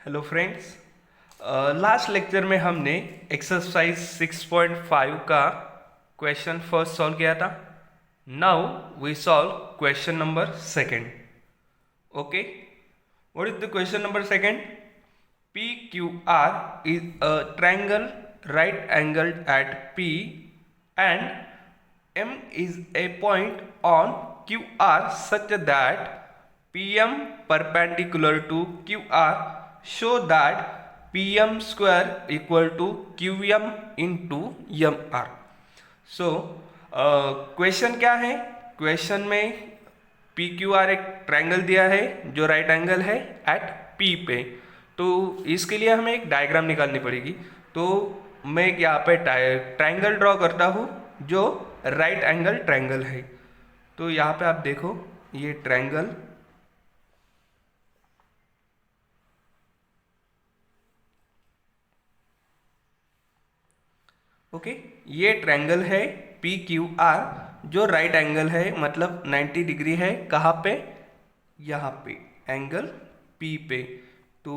Hello friends. Last lecture में हमने exercise 6.5 का क्वेश्चन फर्स्ट सॉल्व किया था। Now we solve question number second. Okay, what is the question number second? P Q R is a triangle right angled at P and M is a point on QR such that PM perpendicular to QR show that PM square equal to QM into MR. So question क्या है? Question में P Q are एक triangle दिया है जो right angle है eight P पे। तो इसके लिए हमें एक डायग्राम निकालनी पड़ेगी। तो मैं यहाँ पे ट्रायंगल ड्रॉ करता हूँ जो राइट एंगल ट्रायंगल है। तो यहाँ पे आप देखो ये ट्रायंगल, ओके, ये ट्रायंगल है पी क्यू आर जो राइट एंगल है, मतलब 90 डिग्री है। कहाँ पे? यहाँ पे एंगल पी पे। तो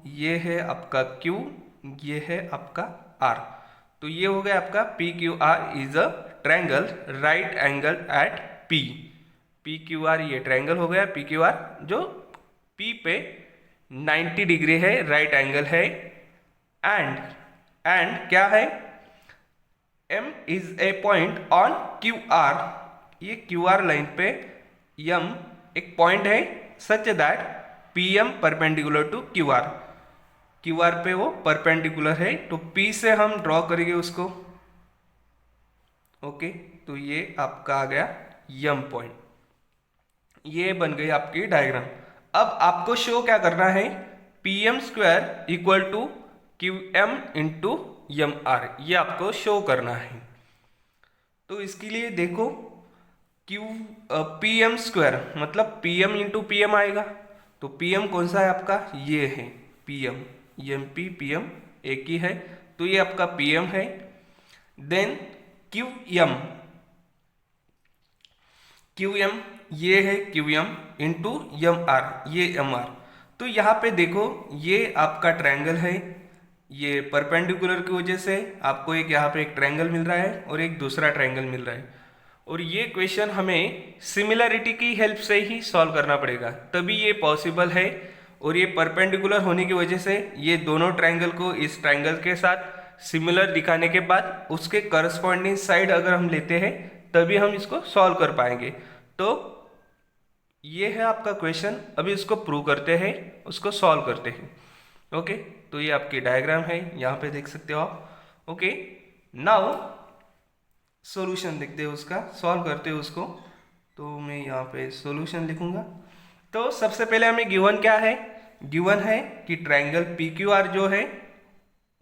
ये है आपका Q, ये है आपका R। तो ये हो गया आपका P Q R is a triangle right angle at P. P Q R ये ट्रायंगल हो गया पी क्यू आर जो पी पे 90 डिग्री है, राइट एंगल है। एंड क्या है? M is a point on Q R. ये क्यू आर लाइन पे M एक पॉइंट है such that PM perpendicular to Q R. Q R पे वो परपेंडिकुलर है, तो P से हम ड्रॉ करेंगे उसको। ओके, तो ये आपका आ गया M पॉइंट। ये बन गई आपकी डायग्राम। अब आपको शो क्या करना है? PM square equal to QM into MR, ये आपको शो करना है। तो इसके लिए देखो क्यू PM स्क्वायर मतलब PM इंटू PM आएगा। तो PM कौन सा है आपका? ये है PM, MP PM एक ही है, तो ये आपका PM है। देन QM, QM ये है QM इंटू MR, ये MR। तो यहाँ पे देखो ये आपका ट्रायंगल है, ये परपेंडिकुलर की वजह से आपको एक यहाँ पे एक ट्रायंगल मिल रहा है और एक दूसरा ट्रायंगल मिल रहा है। और ये क्वेश्चन हमें सिमिलरिटी की हेल्प से ही सॉल्व करना पड़ेगा, तभी ये पॉसिबल है। और ये परपेंडिकुलर होने की वजह से ये दोनों ट्रायंगल को इस ट्रायंगल के साथ सिमिलर दिखाने के बाद उसके करस्पॉन्डिंग साइड अगर हम लेते हैं तभी हम इसको सॉल्व कर पाएंगे। तो ये है आपका क्वेश्चन। अभी इसको प्रूव करते हैं, उसको सॉल्व करते हैं। ओके, तो ये आपकी डायग्राम है, यहाँ पे देख सकते हो आप। ओके, नाउ सॉल्यूशन देखते हैं, उसका सॉल्व करते हैं उसको। तो मैं यहाँ पे सॉल्यूशन लिखूंगा। तो सबसे पहले हमें गिवन क्या है? गिवन है कि ट्रायंगल पी क्यू आर जो है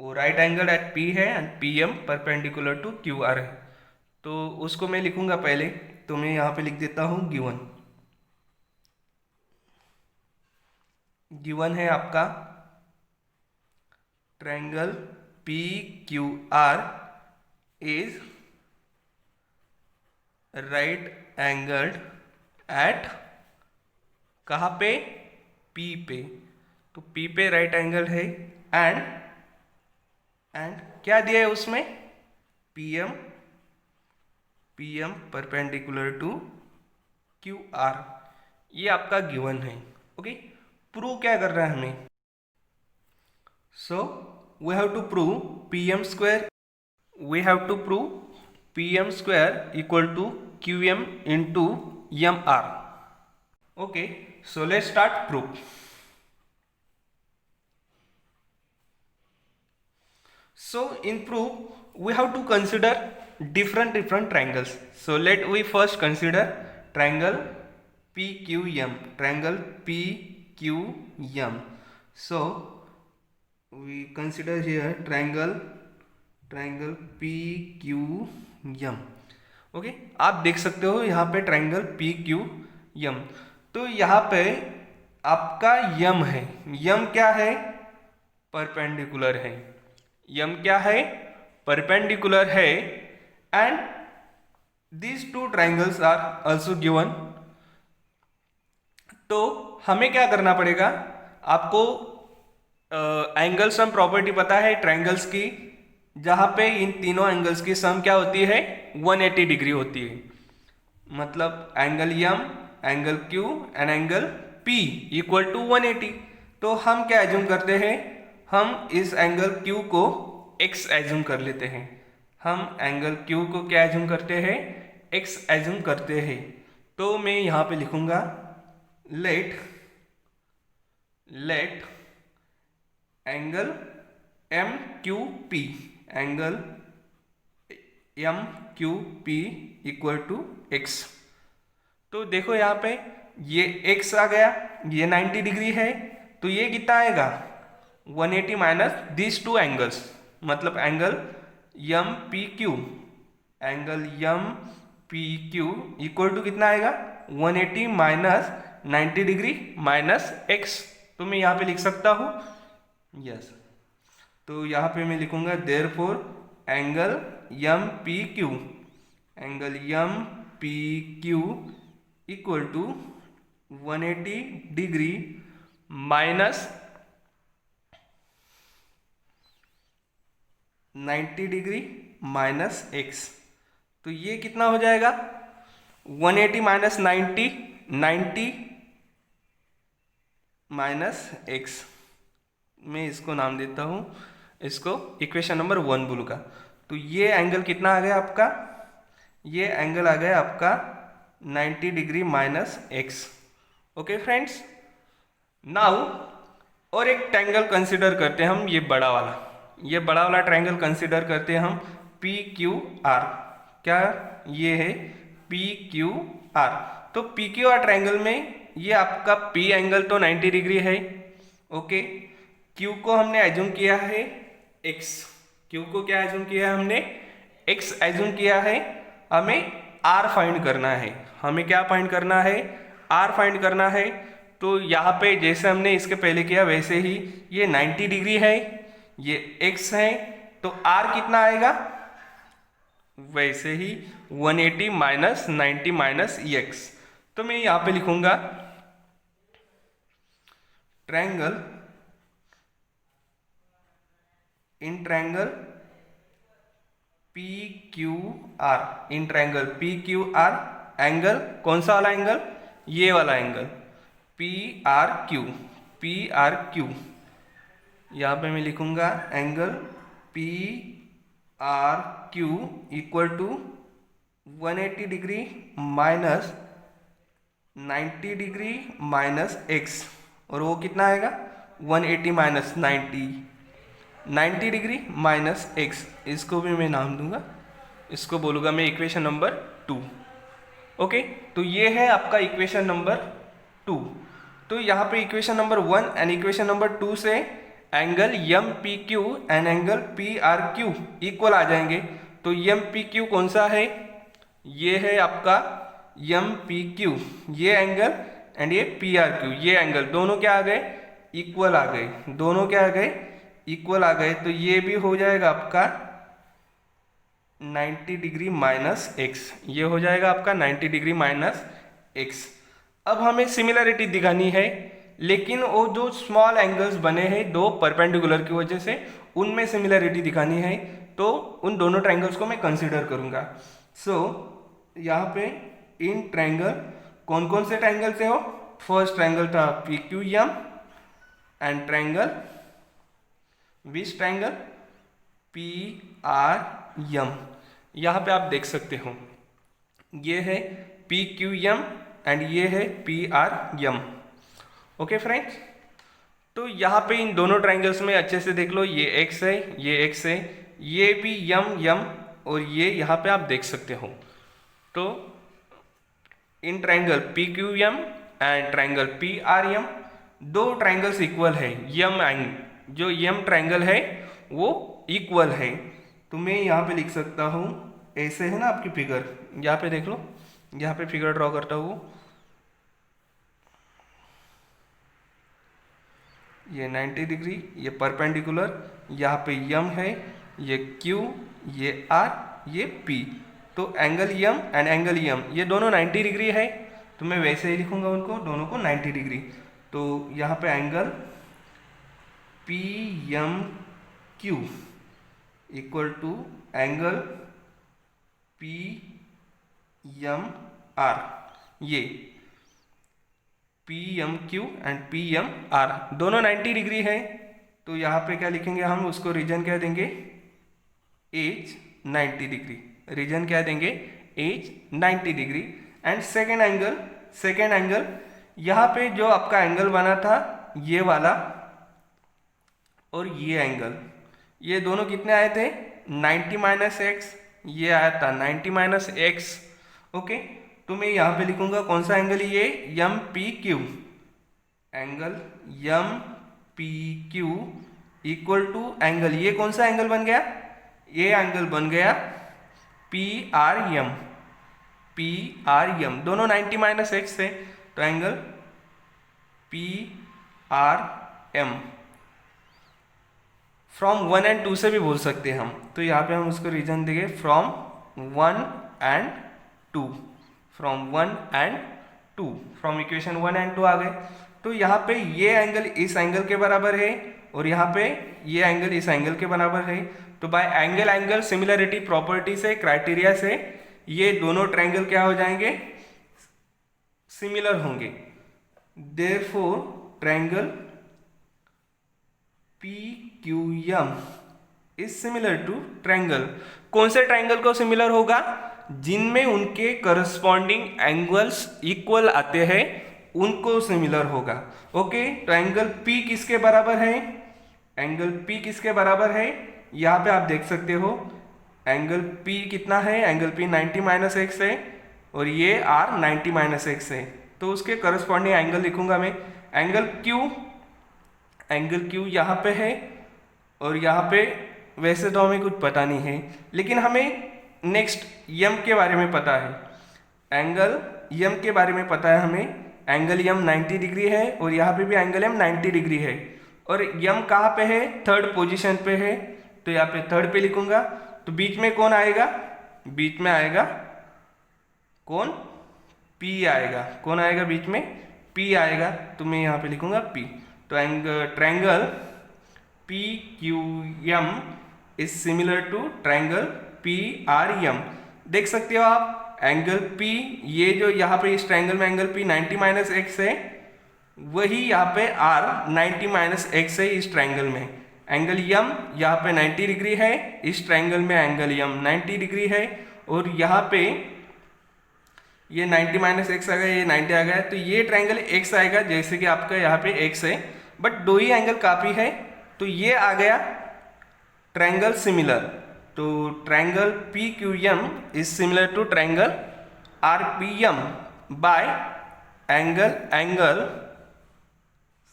वो राइट एंगल एट पी है and P M perpendicular to Q R है। तो उसको मैं लिखूंगा पहले। तो मैं यहाँ पे लिख देता हूँ गिवन। गिवन है आपका triangle P Q R is right angled eight, कहाँ पे? पी पे। तो पी पे राइट एंगल है एंड क्या दिया है उसमें? PM, PM perpendicular to Q R. ये आपका गिवन है। ओके, प्रूव क्या करना है हमें? So we have to prove PM square, we have to prove PM square equal to QM into MR। Okay, so let's start proof. So in proof we have to consider different triangles. So let we first consider triangle PQM, triangle PQM. So we consider here triangle PQM. Okay, आप देख सकते हो यहाँ पे triangle PQM। तो यहाँ पे आपका यम है। यम क्या है? परपेंडिकुलर है। यम क्या है? परपेंडिकुलर है। And these two triangles are also given. तो हमें क्या करना पड़ेगा? आपको एंगल सम प्रॉपर्टी पता है ट्रायंगल्स की, जहां पे इन तीनों एंगल्स की सम क्या होती है, 180 डिग्री होती है। मतलब angle M, angle Q and angle P equal to 180। तो हम क्या एज्यूम करते हैं, हम इस एंगल क्यू को x एज्यूम कर लेते हैं। हम एंगल क्यू को क्या एज्यूम करते हैं, x एज्यूम करते हैं। तो मैं यहाँ पे लिखूंगा let angle M Q P, angle M Q P equal to x. तो देखो यहाँ पे ये x आ गया, ये 90 डिग्री है, तो ये कितना आएगा 180 माइनस दिस टू एंगल्स, मतलब angle M P Q, angle M P Q equal to कितना आएगा 180 माइनस 90 डिग्री माइनस x। तो मैं यहाँ पे लिख सकता हूँ यस। तो यहाँ पे मैं लिखूंगा therefore angle M P Q, angle M P Q equal to 180 degree minus 90 degree minus x। तो ये कितना हो जाएगा 180 माइनस 90, 90 माइनस x। मैं इसको नाम देता हूँ, इसको इक्वेशन नंबर 1 बोलूँगा। तो ये एंगल कितना आ गया आपका, ये एंगल आ गया आपका 90 degree minus x। Okay friends, now और एक ट्रायंगल कंसिडर करते हैं हम, ये बड़ा वाला ट्रायंगल कंसिडर करते हैं हम पी क्यू आर। क्या ये है पी क्यू आर। तो पी क्यू आर ट्रायंगल में ये आपका P एंगल तो 90 डिग्री है। ओके, Q को हमने एज्यूम किया है x, Q को क्या एज्यूम किया है हमने x एज्यूम किया है। हमें R फाइंड करना है, हमें क्या फाइंड करना है, R फाइंड करना है। तो यहाँ पे जैसे हमने इसके पहले किया वैसे ही ये 90 डिग्री है, ये x है, तो R कितना आएगा वैसे ही 180 माइनस 90 माइनस x। तो मैं यहाँ पे लिखूंगा triangle in triangle P Q are, in triangle P Q R angle कौन सा वाला एंगल, ये वाला एंगल पी आर क्यू। यहाँ पे मैं लिखूंगा angle P R Q equal to 180 degree minus 90 degree minus x। और वो कितना आएगा 180 माइनस 90 डिग्री माइनस x। इसको भी मैं नाम दूंगा, इसको बोलूँगा मैं इक्वेशन नंबर 2। ओके, तो ये है आपका इक्वेशन नंबर 2। तो यहाँ पे equation number 1 and equation number 2 से angle M P Q and angle P R Q equal आ जाएंगे। तो एम पी क्यू कौन सा है, ये है आपका एम पी क्यू, ये एंगल एंड ये पी आर क्यू, ये एंगल दोनों क्या आ गए इक्वल आ गए, दोनों क्या आ गए इक्वल आ गए। तो ये भी हो जाएगा आपका 90 डिग्री माइनस एक्स, ये हो जाएगा आपका 90 डिग्री माइनस एक्स। अब हमें सिमिलरिटी दिखानी है, लेकिन वो जो स्मॉल एंगल्स बने हैं दो परपेंडिकुलर की वजह से, उनमें सिमिलरिटी दिखानी है। तो उन दोनों ट्रायंगल्स को मैं कंसीडर करूंगा। सो यहाँ पे इन ट्रायंगल कौन कौन से ट्रायंगल थे, वो फर्स्ट ट्रायंगल था P Q M and triangle which triangle P R M. यहाँ पे आप देख सकते हो ये है पी क्यू एम एंड ये है P R M. Okay friends, तो यहाँ पे इन दोनों ट्रायंगल्स में अच्छे से देख लो, ये x है, ये x है, ये भी यम और ये यहाँ पे आप देख सकते हो। तो in triangle P Q M and triangle P R M दो ट्रायंगल्स इक्वल है, जो यम ट्रायंगल है वो इक्वल है। तो मैं यहाँ पे लिख सकता हूँ, ऐसे है ना आपकी फिगर, यहाँ पे देख लो, यहाँ पे फिगर ड्रॉ करता हूँ, ये 90 डिग्री, ये परपेंडिकुलर, यहाँ पे यम है, ये क्यू, ये आर, ये पी। तो एंगल यम एंड एंगल यम ये दोनों 90 डिग्री है, तो मैं वैसे ही लिखूंगा उनको दोनों को 90 डिग्री। तो यहाँ पे angle P M Q equal to angle P M R. ये P M Q and P M R दोनों 90 डिग्री है, तो यहाँ पे क्या लिखेंगे हम, उसको रीजन क्या देंगे, एज 90 डिग्री। रीजन क्या देंगे, as 90 degree. And second angle यहाँ पे जो आपका एंगल बना था ये वाला और ये एंगल, ये दोनों कितने आए थे, 90 माइनस एक्स, ये आया था 90 माइनस एक्स। ओके, तो मैं यहाँ पे लिखूंगा कौन सा एंगल, ये M P Q, angle M P Q equal to angle, ये कौन सा एंगल बन गया, ये एंगल बन गया P R M. P R M दोनों 90 माइनस एक्स थे, तो angle P R M. From 1 and 2 से भी बोल सकते हैं हम, तो यहाँ पे हम उसको रीजन देंगे from 1 and 2, from 1 and 2, from equation 1 and 2 आ गए। तो यहाँ पे ये एंगल इस एंगल के बराबर है और यहाँ पे ये एंगल इस एंगल के बराबर है। तो बाय एंगल सिमिलरिटी प्रॉपर्टी से, क्राइटेरिया से, ये दोनों ट्रायंगल क्या हो जाएंगे, सिमिलर होंगे। Therefore triangle P Q M is similar to triangle, कौन से ट्रायंगल को सिमिलर होगा, जिनमें उनके करस्पॉन्डिंग एंगल्स इक्वल आते हैं उनको सिमिलर होगा। ओके, तो एंगल P किसके बराबर है, एंगल P किसके बराबर है, यहाँ पे आप देख सकते हो एंगल P कितना है, एंगल P 90 माइनस एक्स है और ये R 90 माइनस एक्स है, तो उसके करस्पॉन्डिंग एंगल लिखूंगा मैं। एंगल Q यहाँ पे है और यहाँ पे वैसे तो हमें कुछ पता नहीं है, लेकिन हमें नेक्स्ट यम के बारे में पता है, एंगल यम के बारे में पता है हमें। एंगल यम 90 डिग्री है और यहाँ पे भी एंगल यम 90 डिग्री है और यम कहाँ पे है, थर्ड पोजीशन पे है, तो यहाँ पे थर्ड पे लिखूंगा। तो बीच में कौन आएगा, बीच में आएगा कौन, P आएगा, कौन आएगा बीच में, P आएगा, तो मैं यहाँ पे लिखूंगा P। तो triangle P Q M is similar to triangle P R M. देख सकते हो आप एंगल P, ये जो यहाँ पे इस ट्रायंगल में एंगल P 90 माइनस एक्स है, वही यहाँ पे R 90 माइनस एक्स है इस ट्रायंगल में। एंगल M यहाँ पे 90 डिग्री है, इस ट्रायंगल में एंगल M 90 डिग्री है और यहाँ पे ये 90 माइनस एक्स आ गया, ये 90 आ गया, तो ये ट्रायंगल X आएगा, जैसे कि आपका यहाँ पे X है, बट दो ही एंगल काफी है, तो ये आ गया ट्रायंगल सिमिलर। तो triangle P Q M is similar to triangle R P M by angle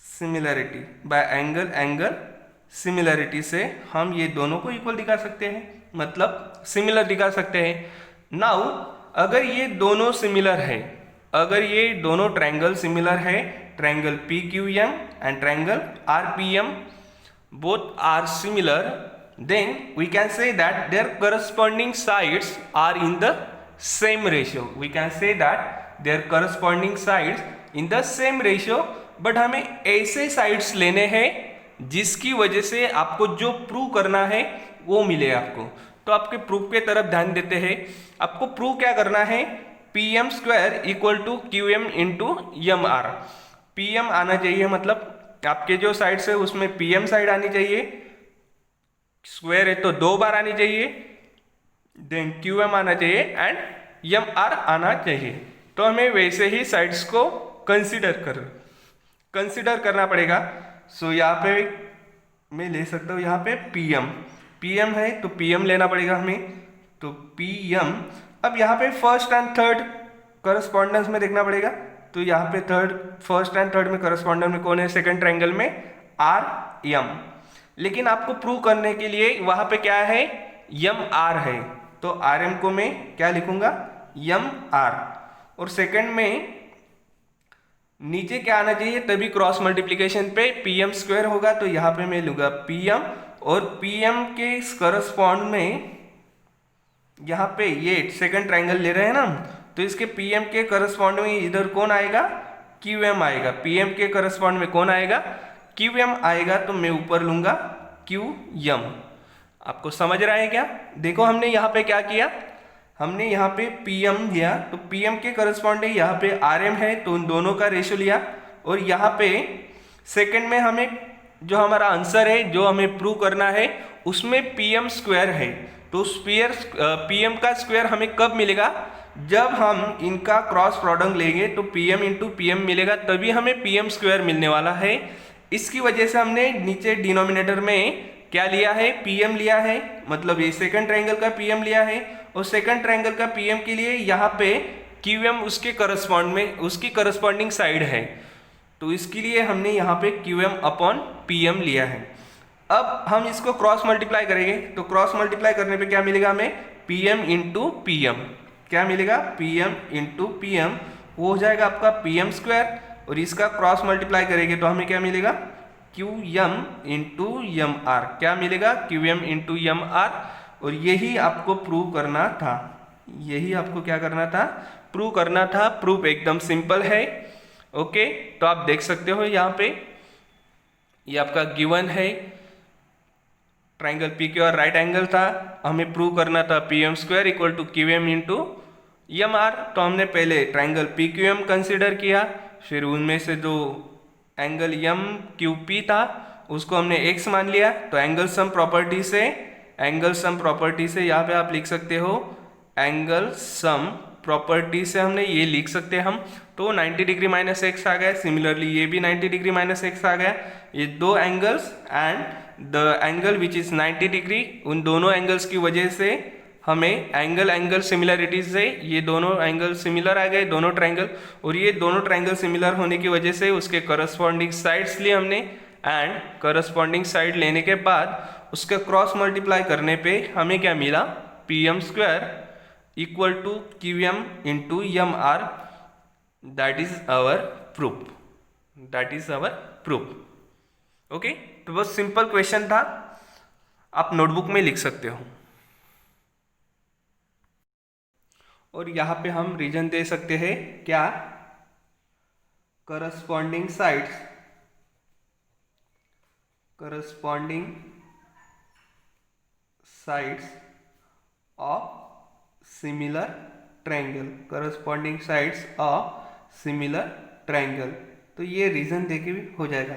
similarity, by angle similarity से हम ये दोनों को इक्वल दिखा सकते हैं, मतलब सिमिलर दिखा सकते हैं। नाउ अगर ये दोनों सिमिलर है, अगर ये दोनों ट्रायंगल सिमिलर है, triangle P Q M and triangle R P M both are similar, then we can say that their corresponding sides are in the same ratio. We can say that their corresponding sides in the same ratio, but हमें ऐसे sides लेने हैं जिसकी वजह से आपको जो prove करना है वो मिले आपको। तो आपके प्रूफ के तरफ ध्यान देते हैं। आपको प्रूव क्या करना है, P M square equal to Q M into M R. P M आना चाहिए, मतलब आपके जो साइड्स है उसमें पीएम साइड आनी चाहिए, स्क्वायर है तो 2 बार आनी चाहिए, देन क्यूएम आना चाहिए एंड एम आर आना चाहिए। तो हमें वैसे ही साइड्स को कंसिडर करना पड़ेगा। सो यहाँ पे मैं ले सकता हूँ, यहाँ पे पीएम है तो पीएम लेना पड़ेगा हमें, तो पीएम। अब यहाँ पे फर्स्ट एंड थर्ड करस्पॉन्डेंस में देखना पड़ेगा, तो यहाँ पे फर्स्ट एंड थर्ड में करस्पॉन्डेंट में कौन है, सेकंड ट्रायंगल में आर एम। लेकिन आपको प्रूव करने के लिए वहां पे क्या है, एम आर है, तो आर एम को मैं क्या लिखूंगा, एम आर। और सेकंड में नीचे क्या आना चाहिए, तभी क्रॉस मल्टीप्लीकेशन पे पी एम स्क्वायर होगा, तो यहाँ पे मैं लूंगा पी एम और पी एम के करस्पॉन्ड में यहाँ पे ये सेकंड ट्रायंगल ले रहे हैं ना, तो इसके पीएम के करस्पॉन्ड में इधर कौन आएगा, क्यूएम आएगा। पीएम के करस्पॉन्ड में कौन आएगा, क्यू एम आएगा तो मैं ऊपर लूंगा क्यू एम। आपको समझ रहा है क्या? देखो हमने यहाँ पे क्या किया, हमने यहाँ पे पी एम लिया, तो पी एम के करस्पॉन्डिंग यहाँ पे आर एम है, तो उन दोनों का रेशियो लिया। और यहाँ पे सेकंड में हमें जो हमारा आंसर है, जो हमें प्रूव करना है, उसमें पी एम स्क्वायर है। तो पी एम का स्क्वायर हमें कब मिलेगा? जब हम इनका क्रॉस प्रोडक्ट लेंगे तो P M into P M मिलेगा, तभी हमें पी एम स्क्वायर मिलने वाला है। इसकी वजह से हमने नीचे डिनोमिनेटर में क्या लिया है? पीएम लिया है, मतलब ये सेकंड ट्रायंगल का पीएम लिया है। और सेकंड ट्रायंगल का पीएम के लिए यहाँ पे क्यूएम उसके करस्पॉन्ड में उसकी करस्पॉन्डिंग साइड है, तो इसके लिए हमने यहाँ पे क्यूएम अपॉन पीएम लिया है। अब हम इसको क्रॉस मल्टीप्लाई करेंगे, तो क्रॉस मल्टीप्लाई करने पे क्या मिलेगा हमें? PM into PM. क्या मिलेगा? पीएम इंटू पीएम, वो हो जाएगा आपका पीएम स्क्वायर। और इसका क्रॉस मल्टीप्लाई करेंगे तो हमें क्या मिलेगा? Q M into M R. क्या मिलेगा? Q M into M R. और यही आपको प्रूव करना था, यही आपको क्या करना था? प्रूव करना था। प्रूफ एकदम सिंपल है। ओके, तो आप देख सकते हो यहाँ पे ये आपका गिवन है, triangle P Q R right angle था, हमें प्रूव करना था P M square equal to Q M into M R. तो हमने पहले triangle P Q M consider किया, फिर उनमें से जो एंगल एम क्यू पी था उसको हमने x मान लिया। तो एंगल सम प्रॉपर्टी से, एंगल सम प्रॉपर्टी से यहाँ पे आप लिख सकते हो, एंगल सम प्रॉपर्टी से हमने ये लिख सकते हैं हम, तो 90 डिग्री माइनस एक्स आ गया। सिमिलरली ये भी 90 डिग्री माइनस एक्स आ गया। ये दो angles and the angle which is 90 degree, उन दोनों एंगल्स की वजह से हमें एंगल एंगल सिमिलरिटी से ये दोनों एंगल सिमिलर आ गए, दोनों ट्रायंगल। और ये दोनों ट्रायंगल सिमिलर होने की वजह से उसके करस्पॉन्डिंग साइड्स लिए हमने, एंड करस्पॉन्डिंग साइड लेने के बाद उसका क्रॉस मल्टीप्लाई करने पे हमें क्या मिला? P M square equal to Q M into M R. That is our proof, that is our proof. Okay, तो बस सिंपल क्वेश्चन था, आप नोटबुक में लिख सकते हो। और यहाँ पे हम रीजन दे सकते हैं क्या? Corresponding sides, corresponding sides of similar triangle, corresponding sides of similar triangle. तो ये रीजन देके भी हो जाएगा।